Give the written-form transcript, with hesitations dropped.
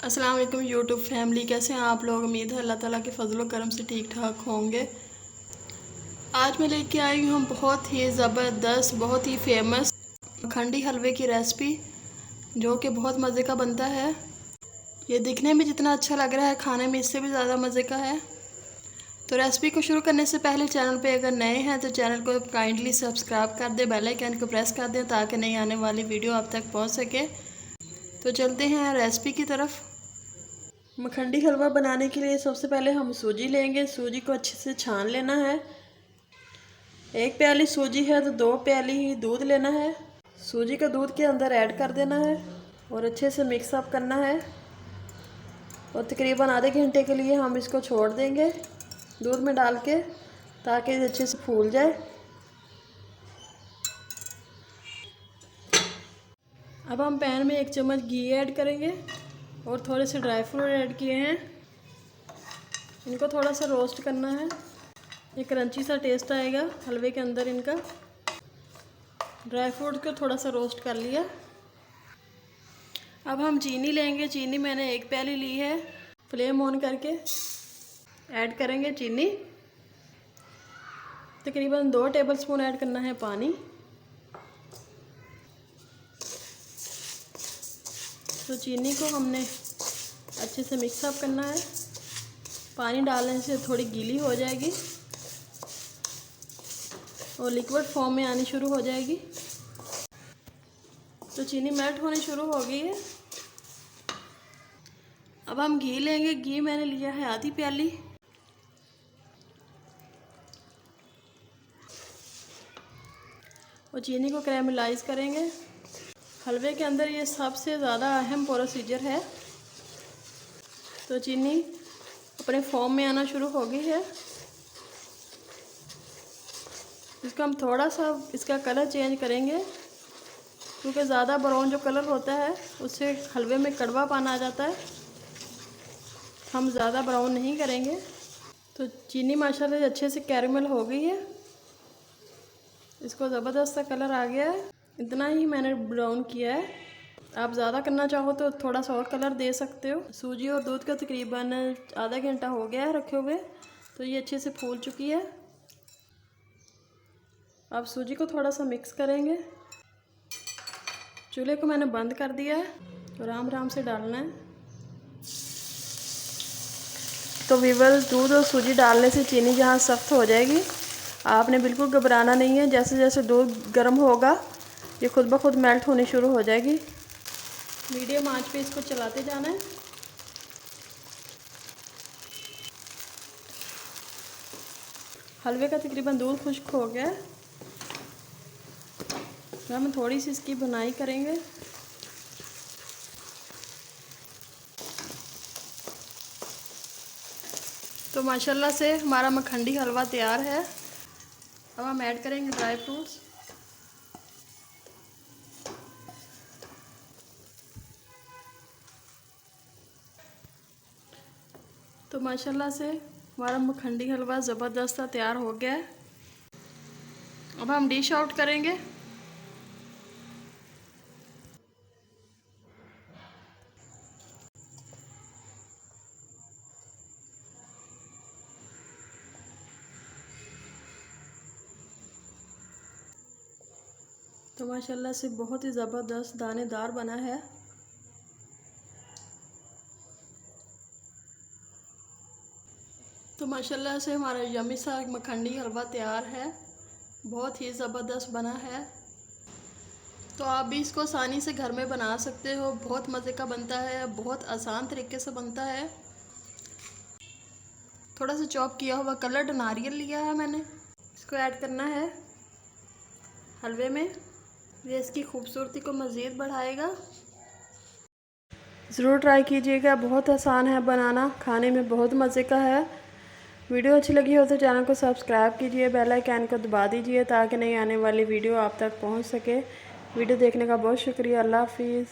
अस्सलाम वालेकुम YouTube family, कैसे हैं आप लोग। उम्मीद है अल्लाह ताला के फजलो करम से ठीक ठाक होंगे। आज मैं लेके आई हूँ बहुत ही ज़बरदस्त, बहुत ही फेमस मखंडी हलवे की रेसिपी, जो कि बहुत मज़े का बनता है। ये दिखने में जितना अच्छा लग रहा है, खाने में इससे भी ज़्यादा मज़े का है। तो रेसिपी को शुरू करने से पहले चैनल पे अगर नए हैं तो चैनल को काइंडली सब्सक्राइब कर दें, बेल आइकन को प्रेस कर दें ताकि नई आने वाली वीडियो आप तक पहुँच सके। तो चलते हैं रेसिपी की तरफ। मखंडी हलवा बनाने के लिए सबसे पहले हम सूजी लेंगे। सूजी को अच्छे से छान लेना है। 1 प्याली सूजी है तो 2 प्याली ही दूध लेना है। सूजी का दूध के अंदर ऐड कर देना है और अच्छे से मिक्स अप करना है। और तकरीबन आधे घंटे के लिए हम इसको छोड़ देंगे दूध में डाल के, ताकि अच्छे से फूल जाए। अब हम पैन में 1 चम्मच घी ऐड करेंगे और थोड़े से ड्राई फ्रूट ऐड किए हैं। इनको थोड़ा सा रोस्ट करना है, ये क्रंची सा टेस्ट आएगा हलवे के अंदर इनका। ड्राई फ्रूट को थोड़ा सा रोस्ट कर लिया। अब हम चीनी लेंगे। चीनी मैंने 1 प्याली ली है। फ्लेम ऑन करके ऐड करेंगे चीनी। तकरीबन 2 टेबलस्पून ऐड करना है पानी। तो चीनी को हमने अच्छे से मिक्स अप करना है। पानी डालने से थोड़ी गीली हो जाएगी और लिक्विड फॉर्म में आनी शुरू हो जाएगी। तो चीनी मेल्ट होनी शुरू हो गई है। अब हम घी लेंगे। घी मैंने लिया है आधी प्याली। और चीनी को कैरेमलाइज करेंगे। हलवे के अंदर ये सबसे ज़्यादा अहम प्रोसीजर है। तो चीनी अपने फॉर्म में आना शुरू हो गई है। इसको हम थोड़ा सा इसका कलर चेंज करेंगे, क्योंकि ज़्यादा ब्राउन जो कलर होता है उससे हलवे में कड़वापन आ जाता है। हम ज़्यादा ब्राउन नहीं करेंगे। तो चीनी माशाल्लाह से अच्छे से कैरेमल हो गई है। इसको ज़बरदस्त सा कलर आ गया है। इतना ही मैंने ब्राउन किया है। आप ज़्यादा करना चाहो तो थोड़ा सा और कलर दे सकते हो। सूजी और दूध का तकरीबन आधा घंटा हो गया है रखे हुए। तो ये अच्छे से फूल चुकी है। अब सूजी को थोड़ा सा मिक्स करेंगे। चूल्हे को मैंने बंद कर दिया है और आराम आराम से डालना है। तो व्यूअर्स, दूध और सूजी डालने से चीनी जहाँ सख्त हो जाएगी, आपने बिल्कुल घबराना नहीं है। जैसे जैसे दूध गर्म होगा ये खुद ब खुद मेल्ट होनी शुरू हो जाएगी। मीडियम आंच पे इसको चलाते जाना है। हलवे का तकरीबन दूध खुश्क हो गया है। हम थोड़ी सी इसकी बुनाई करेंगे। तो माशाल्लाह से हमारा मखंडी हलवा तैयार है। अब हम ऐड करेंगे ड्राई फ्रूट्स। तो माशाल्लाह से हमारा मखंडी हलवा ज़बरदस्त तैयार हो गया है। अब हम डिश आउट करेंगे। तो माशाल्लाह से बहुत ही ज़बरदस्त दानेदार बना है। तो माशाल्लाह से हमारा यम्मी सा मखंडी हलवा तैयार है। बहुत ही ज़बरदस्त बना है। तो आप भी इसको आसानी से घर में बना सकते हो। बहुत मज़े का बनता है, बहुत आसान तरीके से बनता है। थोड़ा सा चॉप किया हुआ कलर्ड नारियल लिया है मैंने, इसको ऐड करना है हलवे में। ये इसकी खूबसूरती को मज़ीद बढ़ाएगा। ज़रूर ट्राई कीजिएगा। बहुत आसान है बनाना, खाने में बहुत मज़े का है। वीडियो अच्छी लगी हो तो चैनल को सब्सक्राइब कीजिए, बेल आइकन को दबा दीजिए ताकि नई आने वाली वीडियो आप तक पहुंच सके। वीडियो देखने का बहुत शुक्रिया। अल्लाह हाफिज़।